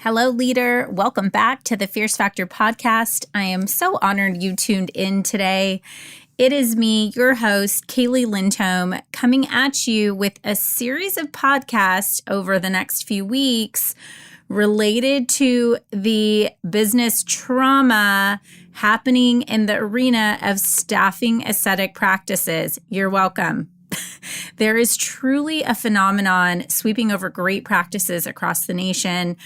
Hello, leader. Welcome back to the Fierce Factor podcast. I am so honored you tuned in today. It is me, your host, Kaylee Lindholm, coming at you with a series of podcasts over the next few weeks related to the business trauma happening in the arena of staffing aesthetic practices. You're welcome. There is truly a phenomenon sweeping over great practices across the nation.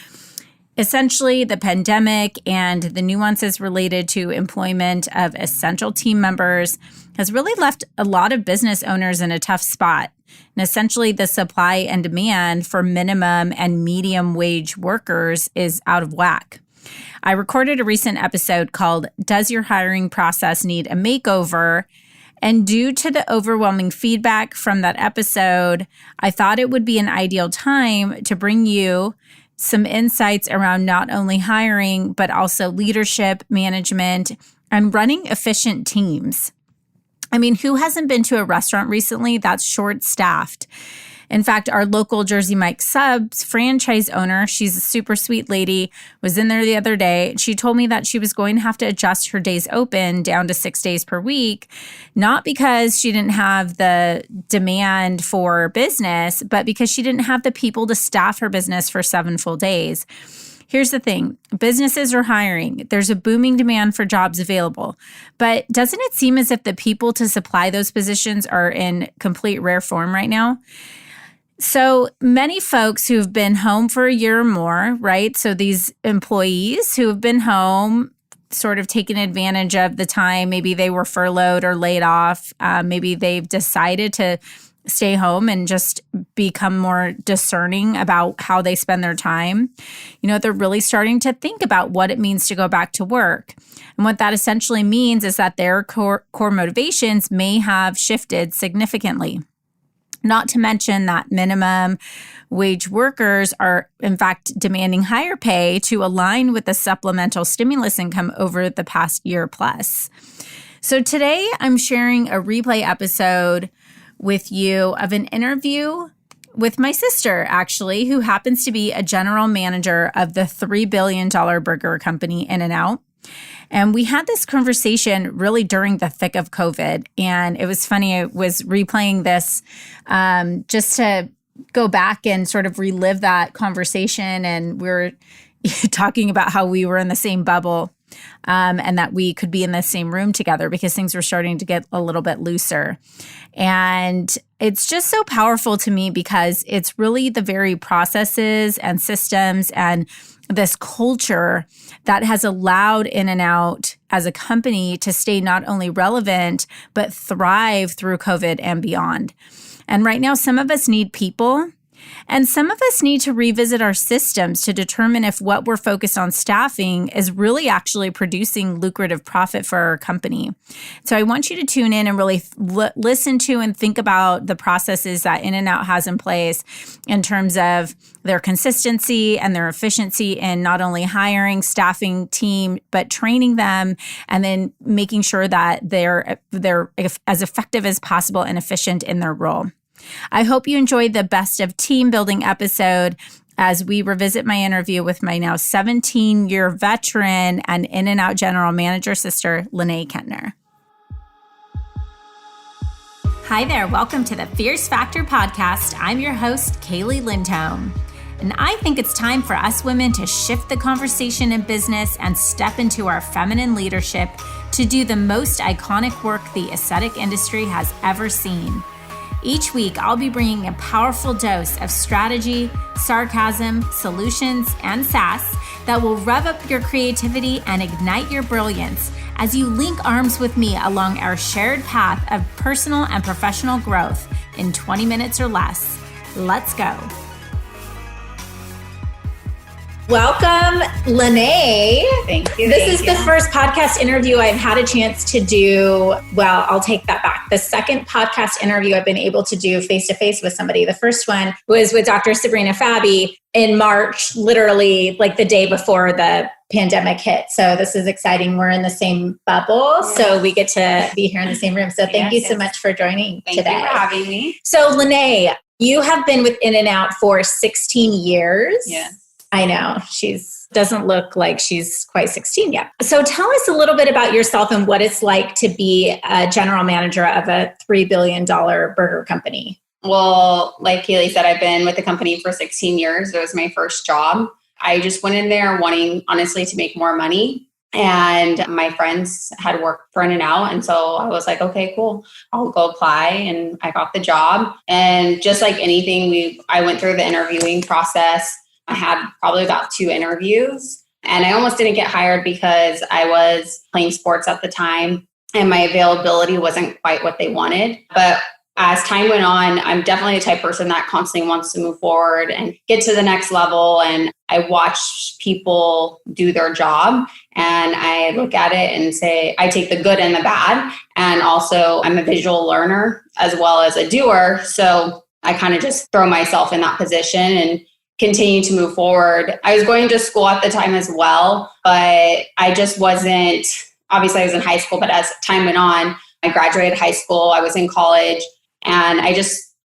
Essentially, the pandemic and the nuances related to employment of essential team members has really left a lot of business owners in a tough spot. And essentially, the supply and demand for minimum and medium wage workers is out of whack. I recorded a recent episode called "Does Your Hiring Process Need a Makeover?" And due to the overwhelming feedback from that episode, I thought it would be an ideal time to bring you some insights around not only hiring, but also leadership, management, and running efficient teams. I mean, who hasn't been to a restaurant recently that's short-staffed? In fact, our local Jersey Mike's Subs franchise owner, she's a super sweet lady, was in there the other day. She told me that she was going to have to adjust her days open down to 6 days per week, not because she didn't have the demand for business, but because she didn't have the people to staff her business for 7 full days. Here's the thing. Businesses are hiring. There's a booming demand for jobs available. But doesn't it seem as if the people to supply those positions are in complete rare form right now? So many folks who've been home for a year or more, right? So these employees who have been home, sort of taken advantage of the time, maybe they were furloughed or laid off. Maybe they've decided to stay home and just become more discerning about how they spend their time. You know, they're really starting to think about what it means to go back to work. And what that essentially means is that their core motivations may have shifted significantly. Not to mention that minimum wage workers are, in fact, demanding higher pay to align with the supplemental stimulus income over the past year plus. So today I'm sharing a replay episode with you of an interview with my sister, actually, who happens to be a general manager of the $3 billion burger company In-N-Out. And we had this conversation really during the thick of COVID. And it was funny, I was replaying this just to go back and sort of relive that conversation. And we were talking about how we were in the same bubble and that we could be in the same room together because things were starting to get a little bit looser. And it's just so powerful to me because it's really the very processes and systems and this culture that has allowed In-N-Out as a company to stay not only relevant, but thrive through COVID and beyond. And right now, some of us need people, and some of us need to revisit our systems to determine if what we're focused on staffing is really actually producing lucrative profit for our company. So I want you to tune in and really listen to and think about the processes that In-N-Out has in place in terms of their consistency and their efficiency in not only hiring, staffing team, but training them and then making sure that they're as effective as possible and efficient in their role. I hope you enjoyed the best of team building episode as we revisit my interview with my now 17-year veteran and In-N-Out general manager sister, Lanae Kentner. Hi there. Welcome to the Fierce Factor podcast. I'm your host, Kaylee Lindholm. And I think it's time for us women to shift the conversation in business and step into our feminine leadership to do the most iconic work the aesthetic industry has ever seen. Each week, I'll be bringing a powerful dose of strategy, sarcasm, solutions, and sass that will rev up your creativity and ignite your brilliance as you link arms with me along our shared path of personal and professional growth in 20 minutes or less. Let's go. Welcome, Lanae. Thank you. This is the first podcast interview I've had a chance to do. Well, I'll take that back. The second podcast interview I've been able to do face-to-face with somebody. The first one was with Dr. Sabrina Fabi in March, literally like the day before the pandemic hit. So this is exciting. We're in the same bubble, so we get to be here in the same room. So thank you so much for joining today. Thank you for having me. So Lanae, you have been with In-N-Out for 16 years. Yes. I know. She's doesn't look like she's quite 16 yet. So tell us a little bit about yourself and what it's like to be a general manager of a $3 billion burger company. Well, like Kaylee said, I've been with the company for 16 years. It was my first job. I just went in there wanting, honestly, to make more money. And my friends had worked for In-N-Out. And so I was like, okay, cool. I'll go apply. And I got the job. And just like anything, I went through the interviewing process. I had probably about 2 interviews. And I almost didn't get hired because I was playing sports at the time and my availability wasn't quite what they wanted. But as time went on, I'm definitely the type of person that constantly wants to move forward and get to the next level. And I watch people do their job and I look at it and say, I take the good and the bad. And also I'm a visual learner as well as a doer. So I kind of just throw myself in that position and continue to move forward. I was going to school at the time as well, but I just wasn't, obviously I was in high school, but as time went on, I graduated high school, I was in college. And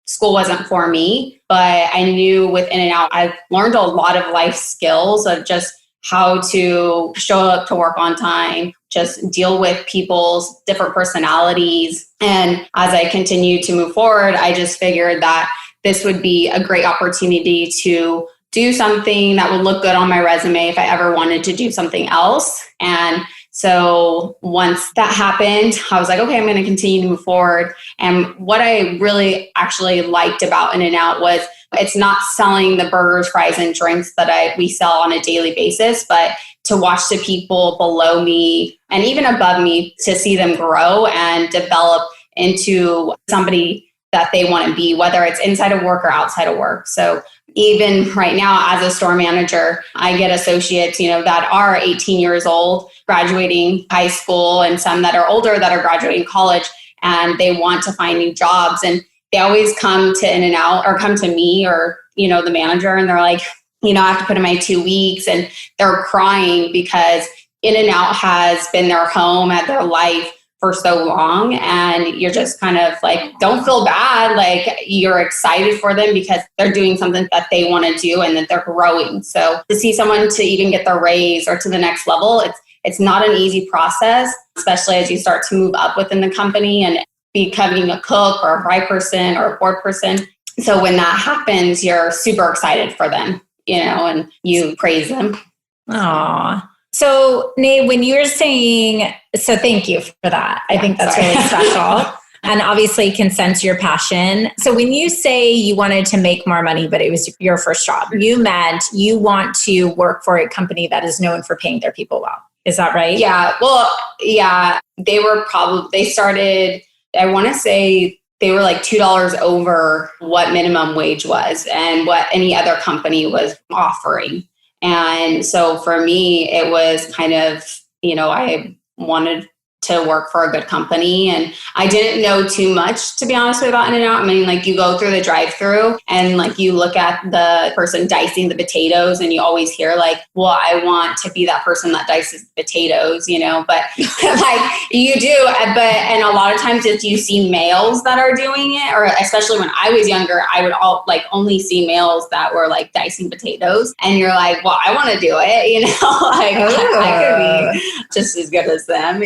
school wasn't for me, but I knew with In-N-Out, I've learned a lot of life skills of just how to show up to work on time, just deal with people's different personalities. And as I continued to move forward, I just figured that this would be a great opportunity to do something that would look good on my resume if I ever wanted to do something else. And so once that happened, I was like, okay, I'm going to continue to move forward. And what I really actually liked about In-N-Out was it's not selling the burgers, fries, and drinks that we sell on a daily basis, but to watch the people below me and even above me to see them grow and develop into somebody that they want to be, whether it's inside of work or outside of work. So even right now as a store manager, I get associates, that are 18 years old, graduating high school, and some that are older that are graduating college, and they want to find new jobs. And they always come to In-N-Out or come to me or, the manager, and they're like, I have to put in my 2 weeks, and they're crying because In-N-Out has been their home at their life for so long, and you're just kind of like, don't feel bad. Like, you're excited for them because they're doing something that they want to do and that they're growing. So to see someone to even get their raise or to the next level, it's not an easy process, especially as you start to move up within the company and becoming a cook or a fry person or a board person. So when that happens, you're super excited for them, and you praise them. Aww. So, Nae, when you're saying, so thank you for that. I think that's really special. And obviously can sense your passion. So when you say you wanted to make more money, but it was your first job, you meant you want to work for a company that is known for paying their people well. Is that right? Yeah. Well, yeah, they started, I want to say they were like $2 over what minimum wage was and what any other company was offering. And so for me, it was kind of, I wanted to work for a good company. And I didn't know too much, to be honest with you, about In-N-Out. I mean, like, you go through the drive-through and like you look at the person dicing the potatoes and you always hear like, well, I want to be that person that dices the potatoes, but like you do. And a lot of times if you see males that are doing it, or especially when I was younger, I would only see males that were like dicing potatoes. And you're like, well, I want to do it, like I could be just as good as them,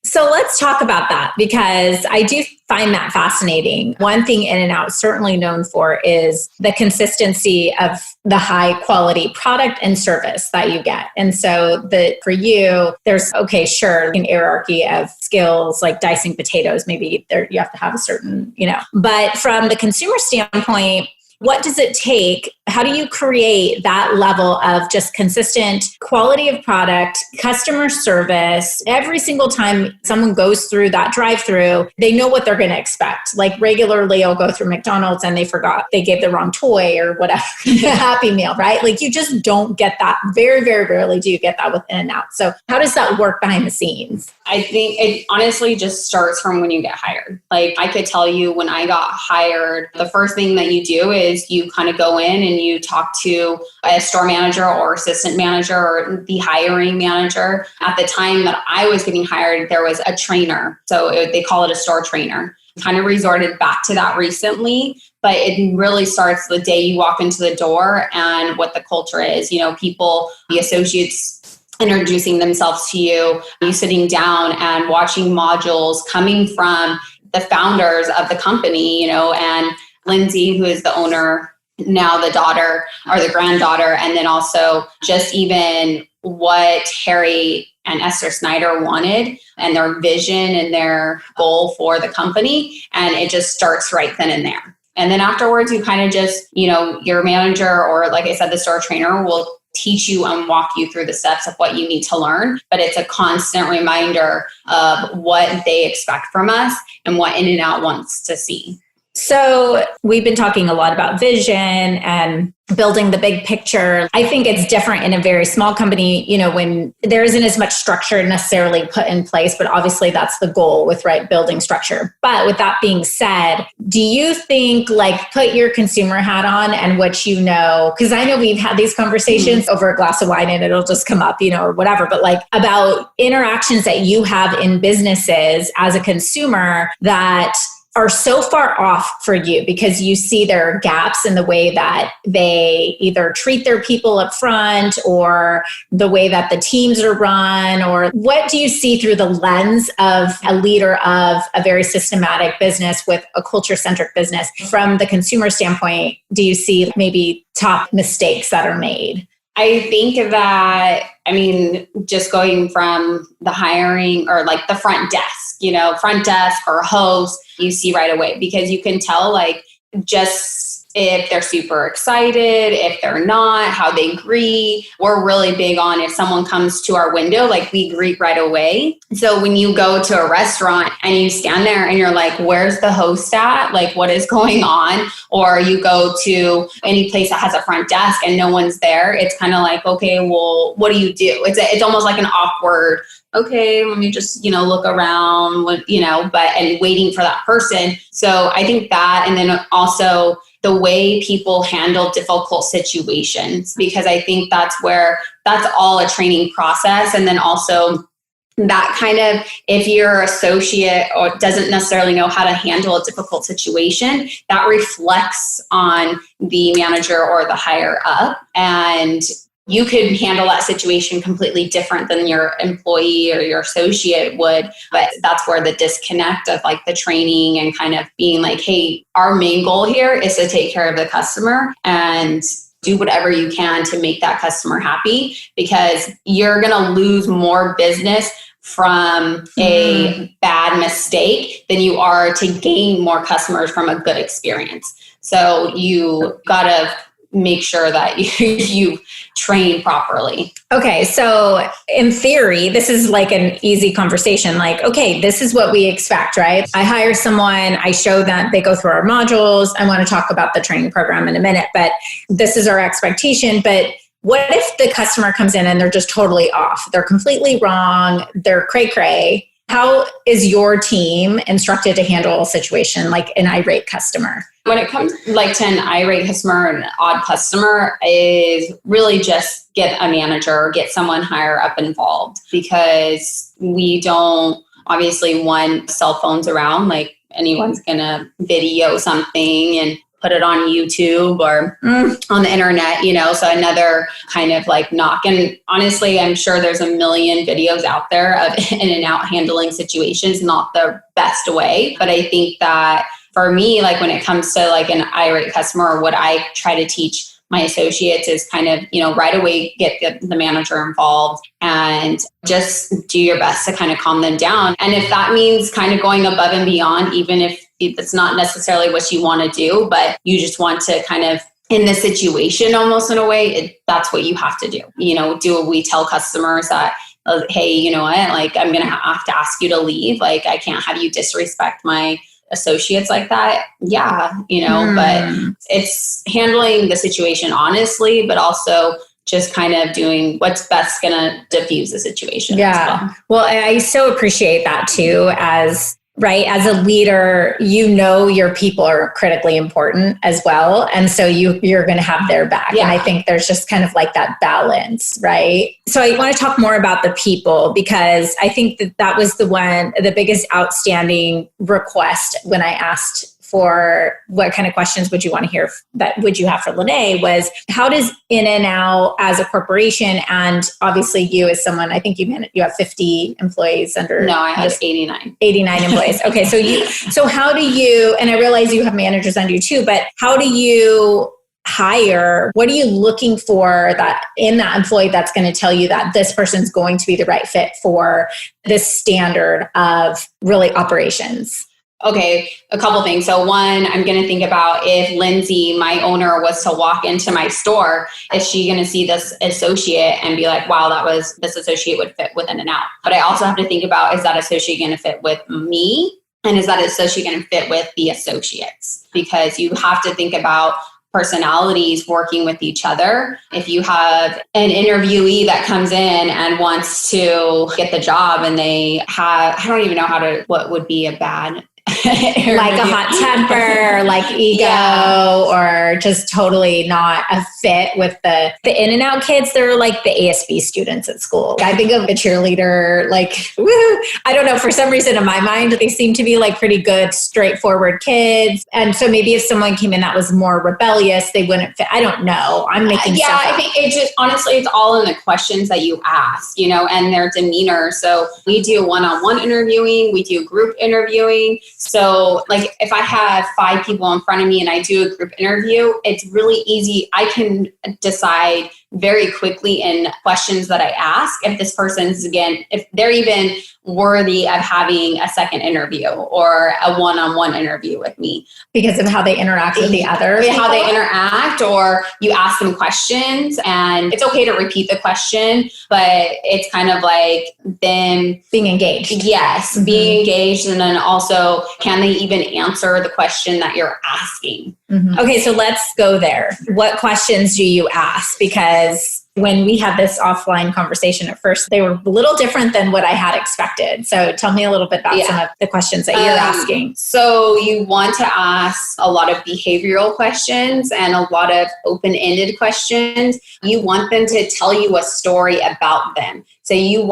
So let's talk about that, because I do find that fascinating. One thing In-N-Out is certainly known for is the consistency of the high quality product and service that you get. And so for you, there's, okay, sure, an hierarchy of skills like dicing potatoes, maybe you have to have a certain, but from the consumer standpoint, what does it take? How do you create that level of just consistent quality of product, customer service? Every single time someone goes through that drive-through, they know what they're going to expect. Like regularly, I'll go through McDonald's and they gave the wrong toy or whatever, Happy Meal, right? Like you just don't get that. Very, very rarely do you get that with In-N-Out. So how does that work behind the scenes? I think it honestly just starts from when you get hired. Like I could tell you when I got hired, the first thing that you do is you kind of go in and you talk to a store manager or assistant manager or the hiring manager. At the time that I was getting hired, there was a trainer. So they call it a store trainer. Kind of resorted back to that recently, but it really starts the day you walk into the door and what the culture is. People, the associates introducing themselves to you, you sitting down and watching modules coming from the founders of the company, and Lindsay, who is the owner, now the daughter or the granddaughter, and then also just even what Harry and Esther Snyder wanted and their vision and their goal for the company. And it just starts right then and there. And then afterwards, you kind of just, your manager or, like I said, the store trainer will teach you and walk you through the steps of what you need to learn. But it's a constant reminder of what they expect from us and what In-N-Out wants to see. So we've been talking a lot about vision and building the big picture. I think it's different in a very small company, when there isn't as much structure necessarily put in place, but obviously that's the goal with building structure. But with that being said, do you think put your consumer hat on and what because I know we've had these conversations over a glass of wine and it'll just come up, or whatever, but about interactions that you have in businesses as a consumer that are so far off for you because you see there are gaps in the way that they either treat their people up front or the way that the teams are run, or what do you see through the lens of a leader of a very systematic business with a culture-centric business? From the consumer standpoint, do you see maybe top mistakes that are made? I think that, just going from the hiring or the front desk or host, you see right away because you can tell just if they're super excited, if they're not, how they greet. We're really big on if someone comes to our window, we greet right away. So when you go to a restaurant and you stand there and you're like, where's the host at? What is going on? Or you go to any place that has a front desk and no one's there. It's kind of okay, well, what do you do? It's almost like an awkward, okay, let me just, look around, and waiting for that person. So I think that, and then also the way people handle difficult situations, because I think that's all a training process. And then also that kind of, if your associate or doesn't necessarily know how to handle a difficult situation, that reflects on the manager or the higher up. And you could handle that situation completely different than your employee or your associate would. But that's where the disconnect of the training and kind of being hey, our main goal here is to take care of the customer and do whatever you can to make that customer happy, because you're going to lose more business from a bad mistake than you are to gain more customers from a good experience. So you got to make sure that you train properly. Okay. So in theory, this is an easy conversation. Okay, this is what we expect, right? I hire someone, I show them, they go through our modules. I want to talk about the training program in a minute, but this is our expectation. But what if the customer comes in and they're just totally off? They're completely wrong. They're cray-cray. How is your team instructed to handle a situation like an irate customer? When it comes to an irate customer, an odd customer, is really just get a manager or get someone higher up involved, because we don't obviously want cell phones around. Anyone's going to video something and put it on YouTube or on the internet, so another kind of knock. And honestly, I'm sure there's a million videos out there of In-N-Out handling situations, not the best way. But I think that for me, when it comes to an irate customer, what I try to teach my associates is kind of, right away, get the manager involved and just do your best to kind of calm them down. And if that means kind of going above and beyond, even if it's not necessarily what you want to do, but you just want to kind of in the situation almost in a way, that's what you have to do. Do we tell customers that, hey, you know what, I'm going to have to ask you to leave. I can't have you disrespect my associates like that. Yeah, but it's handling the situation honestly, but also just kind of doing what's best going to diffuse the situation. Yeah. Well, I so appreciate that too, as a leader, your people are critically important as well. And so you're going to have their back. Yeah. And I think there's just kind of that balance, right? So I want to talk more about the people, because I think that was the biggest outstanding request when I asked for what kind of questions would you want to hear that would you have for Lanae was how does In and Out as a corporation, and obviously you as someone, I think you have 50 employees under. No, I have 89. 89 employees. Okay. So how do you, and I realize you have managers under you too, but how do you hire? What are you looking for that in that employee that's going to tell you that this person's going to be the right fit for this standard of really operations? Okay, a couple things. So one, I'm going to think about if Lindsay, my owner, was to walk into my store, is she going to see this associate and be like, wow, this associate would fit with In and Out? But I also have to think about, is that associate going to fit with me? And is that associate going to fit with the associates? Because you have to think about personalities working with each other. If you have an interviewee that comes in and wants to get the job and they have, I don't even know what would be a bad like a hot temper, like ego, or just totally not a fit with the In and Out kids. They're like the ASB students at school. I think of a cheerleader, like, woo, I don't know, for some reason in my mind, they seem to be like pretty good, straightforward kids. And so maybe if someone came in that was more rebellious, they wouldn't fit. I don't know. I'm making stuff up. I think it just, honestly, it's all in the questions that you ask, and their demeanor. So we do one-on-one interviewing, we do group interviewing. So like if I have 5 people in front of me and I do a group interview, it's really easy. I can decide very quickly in questions that I ask if this person's, again, if they're even worthy of having a second interview or a one-on-one interview with me. Because of how they interact with the others. How they interact, or you ask them questions and it's okay to repeat the question, but it's kind of like them being engaged. Yes, being engaged. And then also, can they even answer the question that you're asking? Okay, so let's go there. What questions do you ask? Because when we had this offline conversation at first, they were a little different than what I had expected. So tell me a little bit about some of the questions that you're asking. So you want to ask a lot of behavioral questions and a lot of open-ended questions. You want them to tell you a story about them. So you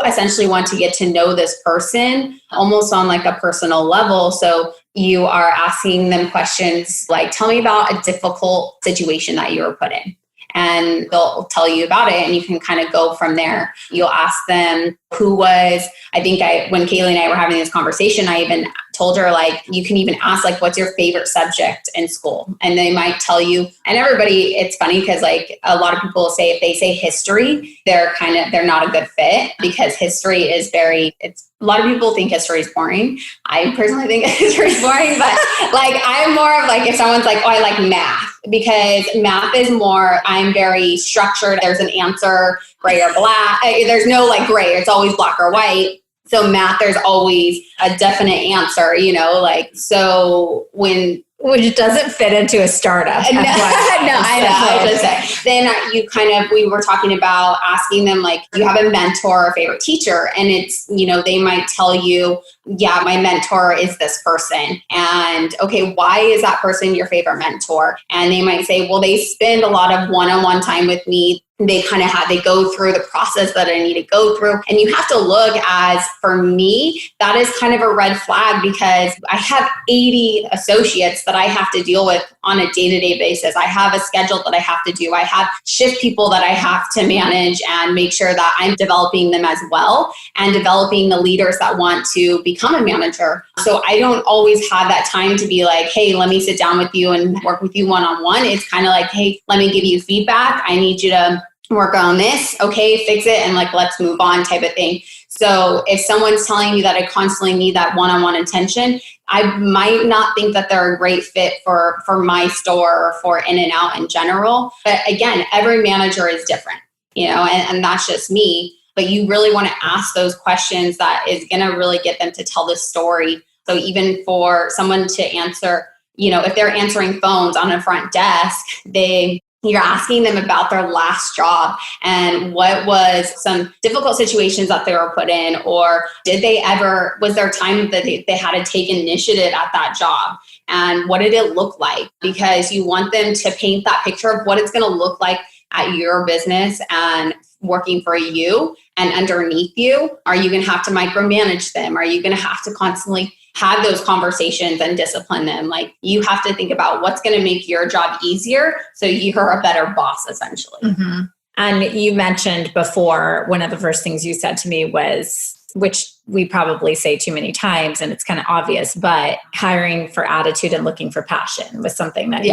essentially want to get to know this person almost on like a personal level. So you are asking them questions like, tell me about a difficult situation that you were put in. And they'll tell you about it and you can kind of go from there. You'll ask them when Kaylee and I were having this conversation, I even told her, like, you can even ask, like, what's your favorite subject in school? And they might tell you, and everybody, it's funny because like a lot of people say, if they say history, they're not a good fit because history is a lot of people think history is boring. I personally think history is boring, but like, I'm more of like, if someone's like, oh, I like math, because math is more, I'm very structured. There's an answer, gray or black. There's no like gray. It's always black or white. So math, there's always a definite answer, so which doesn't fit into a startup. No, I know. I was just saying. Then we were talking about asking them, like, do you have a mentor or favorite teacher? And it's, they might tell you, yeah, my mentor is this person. And okay, why is that person your favorite mentor? And they might say, well, they spend a lot of one-on-one time with me. They go through the process that I need to go through. And you have to look as, for me, that is kind of a red flag because I have 80 associates that I have to deal with on a day-to-day basis. I have a schedule that I have to do. I have shift people that I have to manage and make sure that I'm developing them as well and developing the leaders that want to become a manager. So I don't always have that time to be like, hey, let me sit down with you and work with you one-on-one. It's kind of like, hey, let me give you feedback. I need you to work on this. Okay, fix it. And like, let's move on type of thing. So if someone's telling you that I constantly need that one-on-one attention, I might not think that they're a great fit for my store or for In and Out in general. But again, every manager is different, and that's just me. But you really want to ask those questions that is going to really get them to tell the story. So even for someone to answer, if they're answering phones on a front desk, you're asking them about their last job and what was some difficult situations that they were put in, or was there time that they had to take initiative at that job? And what did it look like? Because you want them to paint that picture of what it's going to look like at your business and working for you and underneath you. Are you going to have to micromanage them? Are you going to have to constantly have those conversations and discipline them. Like, you have to think about what's going to make your job easier so you're a better boss, essentially. Mm-hmm. And you mentioned before, one of the first things you said to me was, which we probably say too many times and it's kind of obvious, but hiring for attitude and looking for passion was something that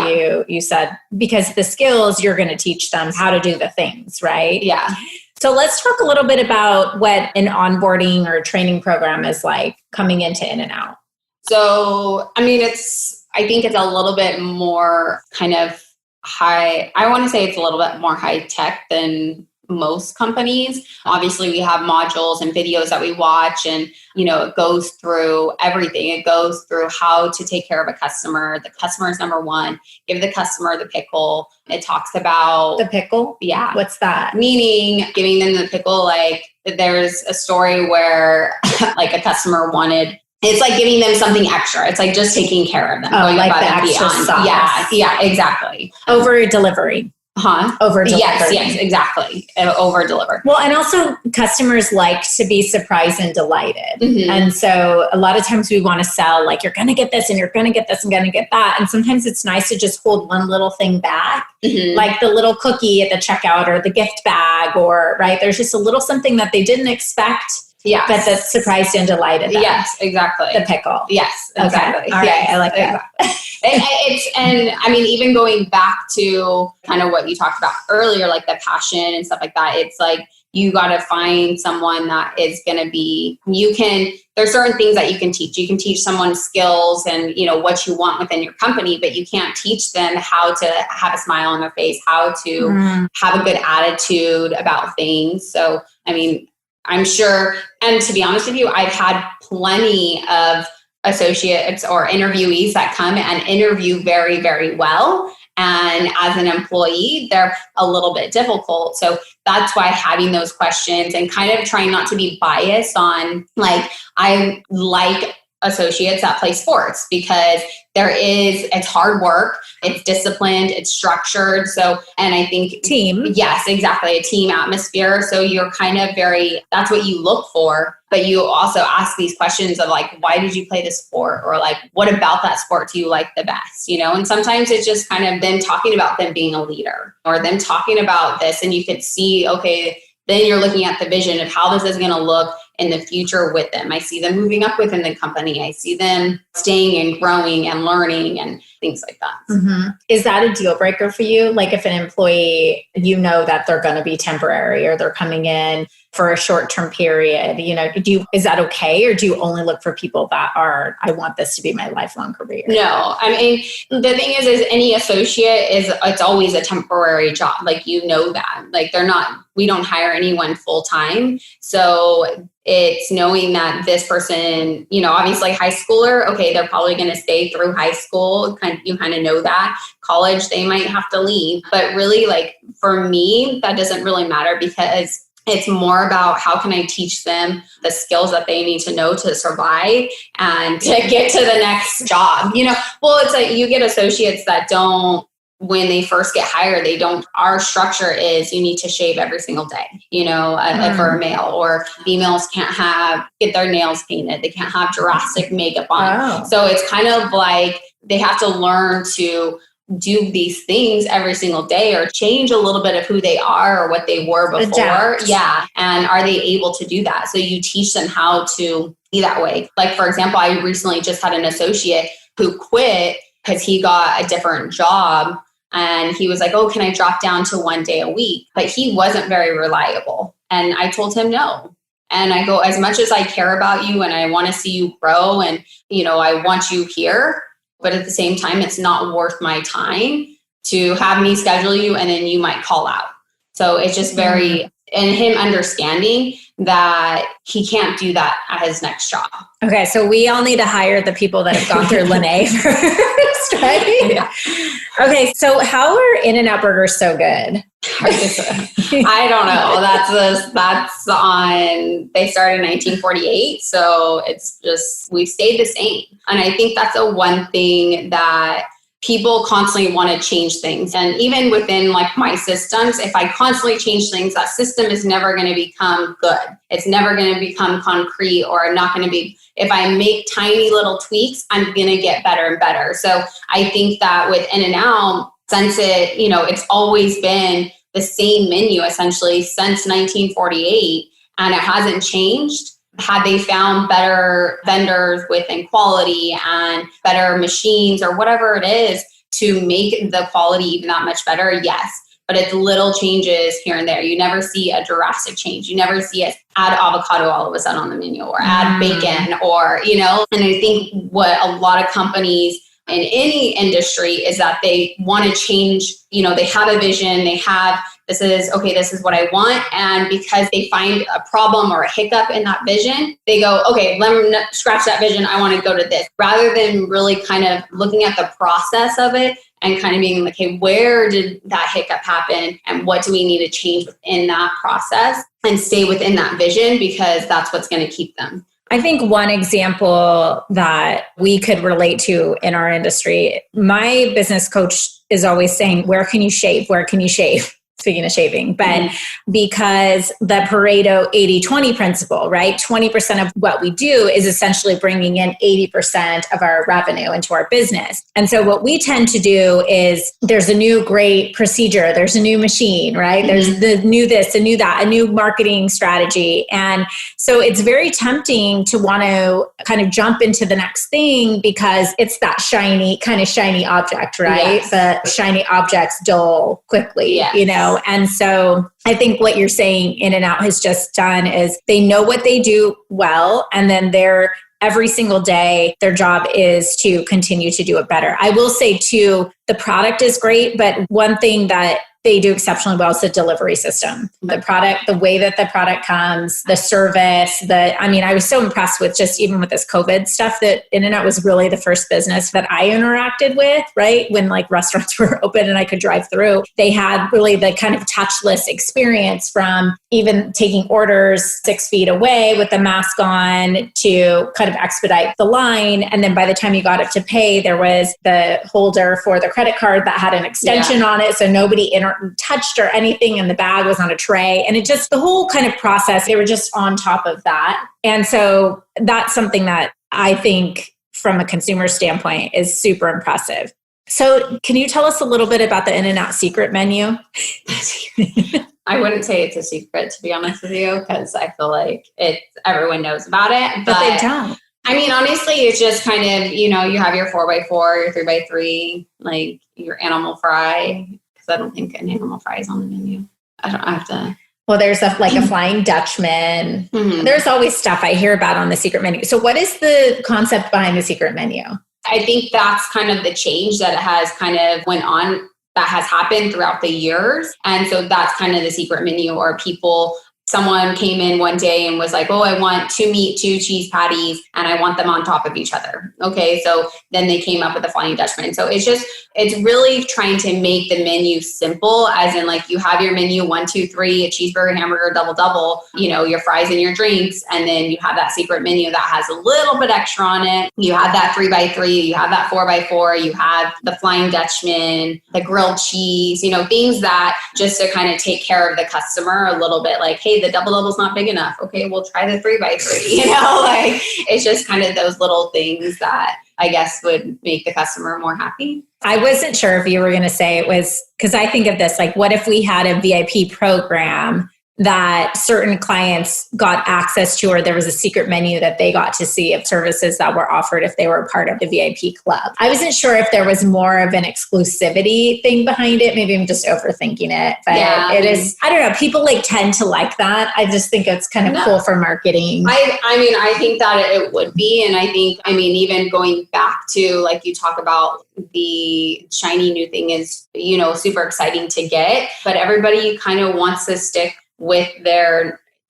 you said, because the skills, you're going to teach them how to do the things, right? Yeah. So let's talk a little bit about what an onboarding or training program is like coming into In-N-Out. So, I mean, I think it's a little bit more kind of high. I want to say it's a little bit more high tech than most companies. Obviously, we have modules and videos that we watch, and, it goes through everything. It goes through how to take care of a customer. The customer is number one. Give the customer the pickle. It talks about the pickle. Yeah. What's that? Meaning giving them the pickle. Like, there's a story where like a customer wanted, it's like giving them something extra. It's like just taking care of them. Oh, like the extra sauce. Yeah, exactly. Over delivery. Over delivery. Yes, exactly. Over deliver. Well, and also customers like to be surprised and delighted. Mm-hmm. And so a lot of times we want to sell, like, you're going to get this and you're going to get this and going to get that. And sometimes it's nice to just hold one little thing back, like the little cookie at the checkout or the gift bag, or right. There's just a little something that they didn't expect. Yeah, but that surprised and delighted them. Yes, exactly. The pickle. Yes, exactly. Okay. All right, I like that. And I mean, even going back to kind of what you talked about earlier, like the passion and stuff like that, it's like you got to find someone that is going to be, there's certain things that you can teach. You can teach someone skills and, what you want within your company, but you can't teach them how to have a smile on their face, how to have a good attitude about things. So, I mean, I'm sure, and to be honest with you, I've had plenty of associates or interviewees that come and interview very, very well. And as an employee, they're a little bit difficult. So that's why having those questions and kind of trying not to be biased on, like, I like associates that play sports because it's hard work, it's disciplined, it's structured. So, and I think team. Yes, exactly. A team atmosphere. So you're kind of that's what you look for, but you also ask these questions of like, why did you play this sport? Or like, what about that sport do you like the best? And sometimes it's just kind of them talking about them being a leader or them talking about this. And you could see, okay, then you're looking at the vision of how this is going to look in the future with them. I see them moving up within the company. I see them staying and growing and learning and things like that. Mm-hmm. Is that a deal breaker for you? Like, if an employee, that they're going to be temporary or they're coming in for a short-term period, is that okay? Or do you only look for people that I want this to be my lifelong career? No, I mean, the thing is any associate it's always a temporary job. Like, that, like, we don't hire anyone full-time. So it's knowing that this person, obviously high schooler, okay, they're probably going to stay through high school. You kind of know that. College, they might have to leave. But really, like, for me, that doesn't really matter because it's more about how can I teach them the skills that they need to know to survive and to get to the next job. Well, it's like you get associates that don't, when they first get hired, our structure is you need to shave every single day, for a male, or females can't get their nails painted. They can't have Jurassic makeup on. Oh. So it's kind of like they have to learn to do these things every single day or change a little bit of who they are or what they were before. Adapt. Yeah. And are they able to do that? So you teach them how to be that way. Like, for example, I recently just had an associate who quit because he got a different job. And he was like, oh, can I drop down to 1 day a week? But he wasn't very reliable. And I told him no. And I go, as much as I care about you and I want to see you grow and, I want you here, but at the same time, it's not worth my time to have me schedule you and then you might call out. So it's just very, and him understanding that he can't do that at his next job. Okay, so we all need to hire the people that have gone through Lanae first, right? Yeah. Okay, so how are In-N-Out burgers so good? I don't know. That's on, they started in 1948. So it's just, we've stayed the same. And I think that's the one thing that people constantly want to change things. And even within like my systems, if I constantly change things, that system is never going to become good. It's never going to become concrete, or not going to be, if I make tiny little tweaks, I'm going to get better and better. So I think that with In-N-Out, since it, it's always been the same menu essentially since 1948, and it hasn't changed. Had they found better vendors within quality and better machines or whatever it is to make the quality even that much better? Yes. But it's little changes here and there. You never see a drastic change. You never see it add avocado all of a sudden on the menu, or add bacon, or, and I think what a lot of companies in any industry is that they want to change, they have a vision, this is what I want. And because they find a problem or a hiccup in that vision, they go, okay, let me scratch that vision. I want to go to this, rather than really kind of looking at the process of it and kind of being like, okay, where did that hiccup happen? And what do we need to change within that process, and stay within that vision, because that's what's going to keep them. I think one example that we could relate to in our industry, my business coach is always saying, where can you shave? Where can you shave? Speaking of shaving, but because the Pareto 80-20 principle, right? 20% of what we do is essentially bringing in 80% of our revenue into our business. And so what we tend to do is, there's a new great procedure, there's a new machine, right? There's the new this, a new that, a new marketing strategy. And so it's very tempting to want to kind of jump into the next thing, because it's that shiny object, right? Yes. The shiny objects dull quickly, Yes. And so I think what you're saying In-N-Out has just done is, they know what they do well, and then every single day, their job is to continue to do it better. I will say too, the product is great, but one thing that they do exceptionally well is the delivery system. The product, the way that the product comes, the service, I was so impressed with just even with this COVID stuff, that In-N-Out was really the first business that I interacted with, right? When like restaurants were open and I could drive through, they had really the kind of touchless experience, from even taking orders 6 feet away with the mask on to kind of expedite the line. And then by the time you got up to pay, there was the holder for the credit card that had an extension on it. So nobody touched or anything, and the bag was on a tray. And it just, the whole kind of process, they were just on top of that. And so that's something that I think from a consumer standpoint is super impressive. So can you tell us a little bit about the In-N-Out secret menu? I wouldn't say it's a secret, to be honest with you, because I feel like everyone knows about it. But they don't. Honestly, it's just kind of, you have your 4x4, your 3x3, like your animal fry. I don't think an animal fry is on the menu. I have to. Well, there's a Flying Dutchman. There's always stuff I hear about on the secret menu. So what is the concept behind the secret menu? I think that's kind of the change that has kind of went on, that has happened throughout the years. And so that's kind of the secret menu, or someone came in one day and was like, oh, I want 2 meat, 2 cheese patties, and I want them on top of each other. Okay. So then they came up with the Flying Dutchman. So it's really trying to make the menu simple, as in like you have your menu 1, 2, 3, a cheeseburger, hamburger, double, your fries and your drinks. And then you have that secret menu that has a little bit extra on it. You have that 3x3, you have that 4x4, you have the Flying Dutchman, the grilled cheese, things that just to kind of take care of the customer a little bit, like, hey, the double's not big enough. Okay, we'll try the 3x3. It's just kind of those little things that I guess would make the customer more happy. I wasn't sure if you were going to say it was, because I think of this, like, what if we had a VIP program that certain clients got access to, or there was a secret menu that they got to see of services that were offered if they were part of the VIP club. I wasn't sure if there was more of an exclusivity thing behind it. Maybe I'm just overthinking it, but it is, I don't know. People tend to like that. I just think it's kind of cool for marketing. I think that it would be. And I think, even going back to, like, you talk about the shiny new thing is, super exciting to get, but everybody kind of wants to stick with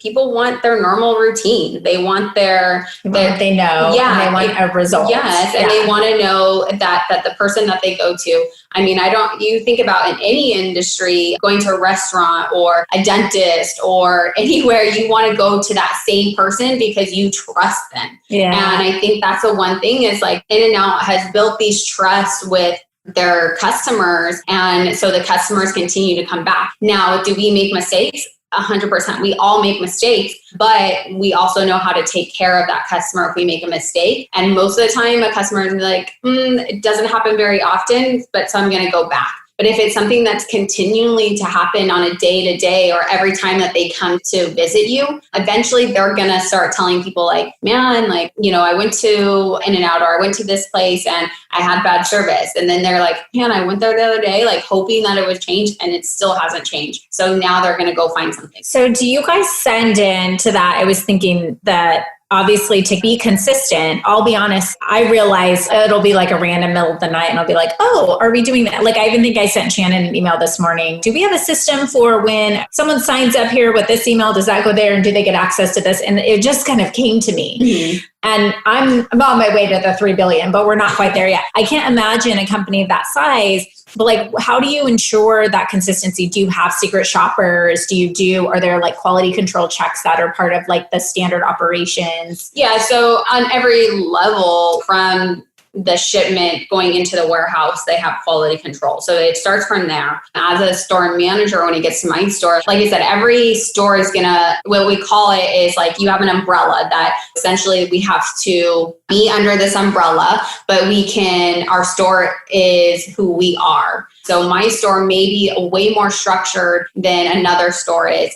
people want their normal routine. They want what they know. Yeah. And they want a result. Yes. And they want to know that the person that they go to, you think about in any industry, going to a restaurant or a dentist or anywhere, you want to go to that same person because you trust them. Yeah. And I think that's the one thing is, like, In-N-Out has built these trusts with their customers. And so the customers continue to come back. Now, do we make mistakes? 100%. We all make mistakes, but we also know how to take care of that customer if we make a mistake. And most of the time, a customer is like, it doesn't happen very often, but so I'm going to go back. But if it's something that's continually to happen on a day-to-day or every time that they come to visit you, eventually they're going to start telling people like, man, like, I went to In-N-Out or I went to this place and I had bad service. And then they're like, man, I went there the other day, like hoping that it would change, and it still hasn't changed. So now they're going to go find something. So do you guys send in to that? I was thinking that obviously to be consistent, I'll be honest, I realize it'll be like a random middle of the night and I'll be like, oh, are we doing that? Like, I even think I sent Shannon an email this morning. Do we have a system for when someone signs up here with this email, does that go there and do they get access to this? And it just kind of came to me. Mm-hmm. And I'm on my way to the 3 billion, but we're not quite there yet. I can't imagine a company of that size, but like, how do you ensure that consistency? Do you have secret shoppers? Are there like quality control checks that are part of like the standard operations? Yeah. So on every level, from the shipment going into the warehouse, they have quality control. So it starts from there. As a store manager, when it gets to my store, like I said, every store is what we call it is like you have an umbrella that essentially we have to be under this umbrella, but our store is who we are. So my store may be way more structured than another store is.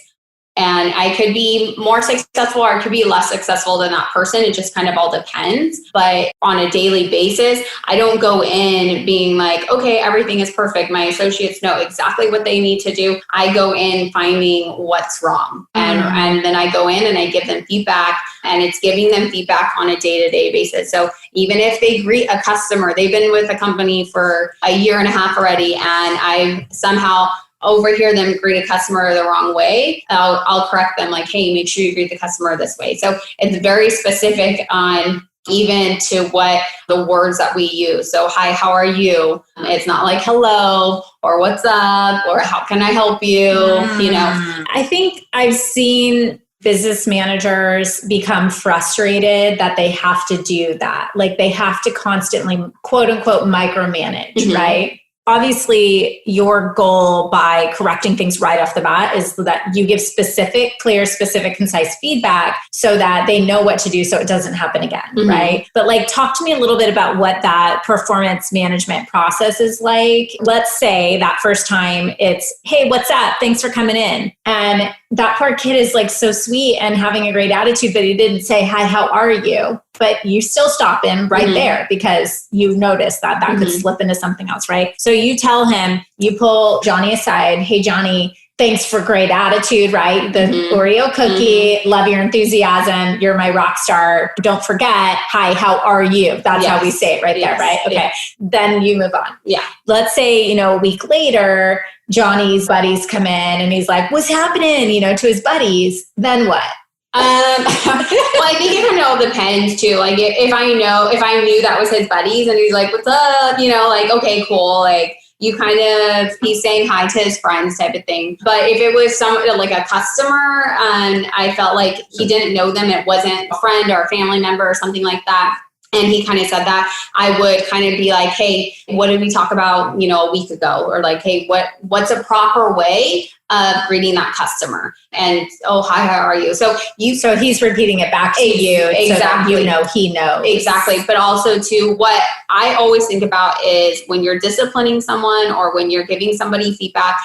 And I could be more successful or I could be less successful than that person. It just kind of all depends. But on a daily basis, I don't go in being like, okay, everything is perfect. My associates know exactly what they need to do. I go in finding what's wrong. And then I go in and I give them feedback, and it's giving them feedback on a day-to-day basis. So even if they greet a customer, they've been with a company for a year and a half already, and I somehow overhear them greet a customer the wrong way, I'll correct them like, hey, make sure you greet the customer this way. So it's very specific on even to what the words that we use. So, hi, how are you? It's not like hello or what's up or how can I help you? I think I've seen business managers become frustrated that they have to do that. Like they have to constantly, quote unquote, micromanage, right? Obviously, your goal by correcting things right off the bat is that you give clear, concise feedback so that they know what to do so it doesn't happen again, right? But like, talk to me a little bit about what that performance management process is like. Let's say that first time it's, hey, what's up? Thanks for coming in. And that poor kid is like so sweet and having a great attitude, but he didn't say, hi, how are you? But you still stop him right there because you've noticed that could slip into something else, right? So you tell him, you pull Johnny aside, hey, Johnny, thanks for great attitude, right? The Oreo cookie, love your enthusiasm. You're my rock star. Don't forget, hi, how are you? That's how we say it right there, right? Okay. Then you move on. Yeah. Let's say, a week later, Johnny's buddies come in and he's like, what's happening, to his buddies? Then what? Well, I think it all depends too. Like if I knew that was his buddies and he's like, what's up? Like, okay, cool. Like he's saying hi to his friends type of thing. But if it was like a customer and I felt like he didn't know them, it wasn't a friend or a family member or something like that, and he kind of said that, I would kind of be like, hey, what did we talk about, a week ago? Or like, hey, what's a proper way of greeting that customer? And, oh, hi, how are you? So he's repeating it back to you. Exactly. So that he knows. Exactly. But also too, what I always think about is when you're disciplining someone or when you're giving somebody feedback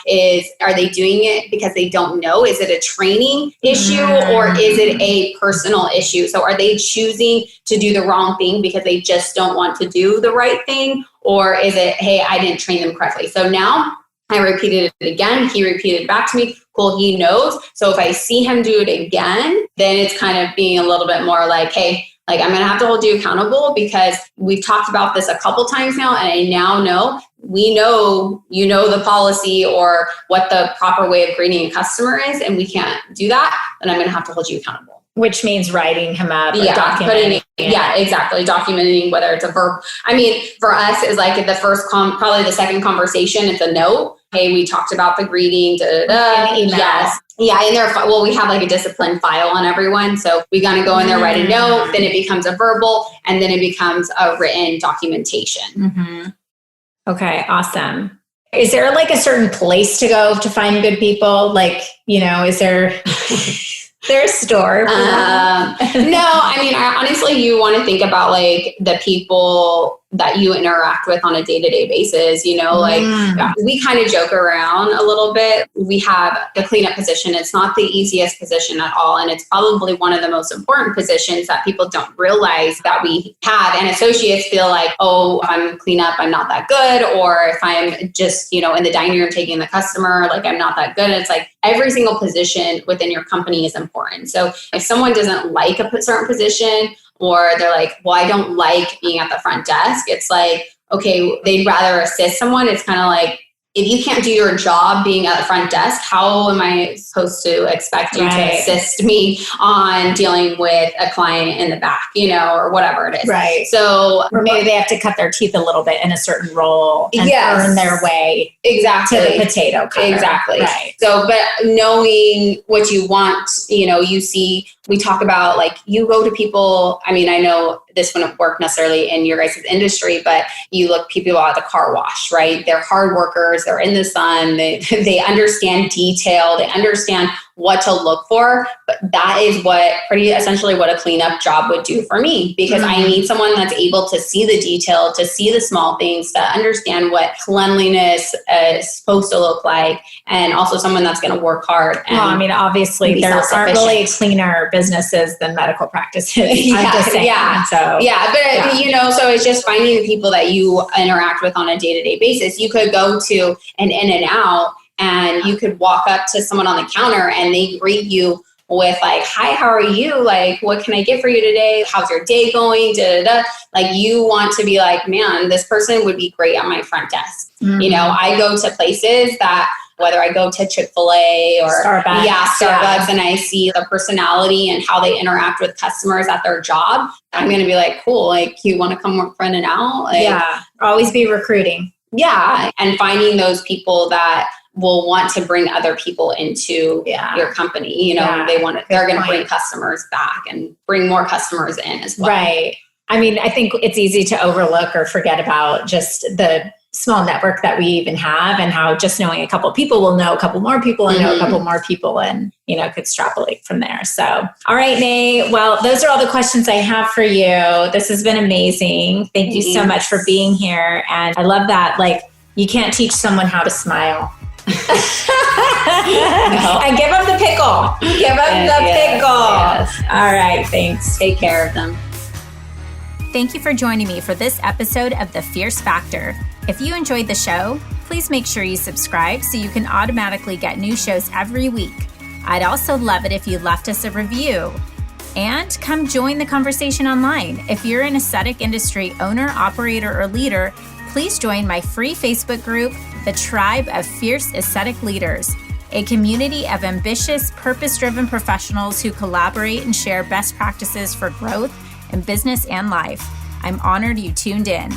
are they doing it because they don't know? Is it a training issue or is it a personal issue? So are they choosing to do the wrong thing because they just don't want to do the right thing? Or is it, hey, I didn't train them correctly? So now I repeated it again. He repeated it back to me. Cool, he knows. So if I see him do it again, then it's kind of being a little bit more like, hey, like I'm going to have to hold you accountable because we've talked about this a couple times now. And I now know, the policy or what the proper way of greeting a customer is, and we can't do that. Then I'm going to have to hold you accountable. Which means writing him up or documenting. Yeah, exactly. Documenting whether it's a verb. I mean, for us, it's like the first, probably the second conversation, it's a note. Hey, we talked about the greeting. Yes. Yeah. In there, we have like a discipline file on everyone. So we got to go in there, write a note, then it becomes a verbal, and then it becomes a written documentation. Okay, awesome. Is there like a certain place to go to find good people? Like, is there their store? No, I mean, honestly, you want to think about like the people that you interact with on a day-to-day basis, like we kind of joke around a little bit. We have the cleanup position. It's not the easiest position at all. And it's probably one of the most important positions that people don't realize that we have. And associates feel like, oh, if I'm cleanup, I'm not that good. Or if I'm just, in the dining room taking the customer, like I'm not that good. And it's like every single position within your company is important. So if someone doesn't like a certain position, or they're like, well, I don't like being at the front desk. It's like, okay, they'd rather assist someone. It's kind of like, if you can't do your job being at the front desk, how am I supposed to expect you to assist me on dealing with a client in the back, or whatever it is. Right. So, or maybe they have to cut their teeth a little bit in a certain role and earn their way to the potato cutter. Exactly. Right. So, but knowing what you want, you see, we talk about like you go to people. I mean, I know this wouldn't work necessarily in your guys' industry, but you look people at the car wash, right? They're hard workers. They're in the sun. They understand detail. They understand what to look for. But that is essentially what a cleanup job would do for me, because I need someone that's able to see the detail, to see the small things, to understand what cleanliness is supposed to look like, and also someone that's going to work hard. And well, I mean, obviously there aren't really cleaner businesses than medical practices. I'm just saying. So so it's just finding the people that you interact with on a day-to-day basis. You could go to an In-N-Out and you could walk up to someone on the counter and they greet you with like, hi, how are you? Like, what can I get for you today? How's your day going? Like you want to be like, man, this person would be great at my front desk. I go to places that, whether I go to Chick-fil-A or Starbucks, and I see the personality and how they interact with customers at their job, I'm going to be like, cool. Like, you want to come work for In-N-Out? Like, always be recruiting. Yeah. And finding those people that will want to bring other people into your company. They're going to bring customers back and bring more customers in as well. Right. I mean, I think it's easy to overlook or forget about just the small network that we even have, and how just knowing a couple of people will know a couple more people and know a couple more people, and could extrapolate from there. So, all right, Nae. Well, those are all the questions I have for you. This has been amazing. Thank you so much for being here. And I love that. Like, you can't teach someone how to smile. And give them the pickle. Give them the pickle. Yes. All right. Thanks. Take care of them. Thank you for joining me for this episode of The Fierce Factor. If you enjoyed the show, please make sure you subscribe so you can automatically get new shows every week. I'd also love it if you left us a review. And come join the conversation online. If you're an aesthetic industry owner, operator, or leader, please join my free Facebook group, The Tribe of Fierce Aesthetic Leaders, a community of ambitious, purpose-driven professionals who collaborate and share best practices for growth in business and life. I'm honored you tuned in.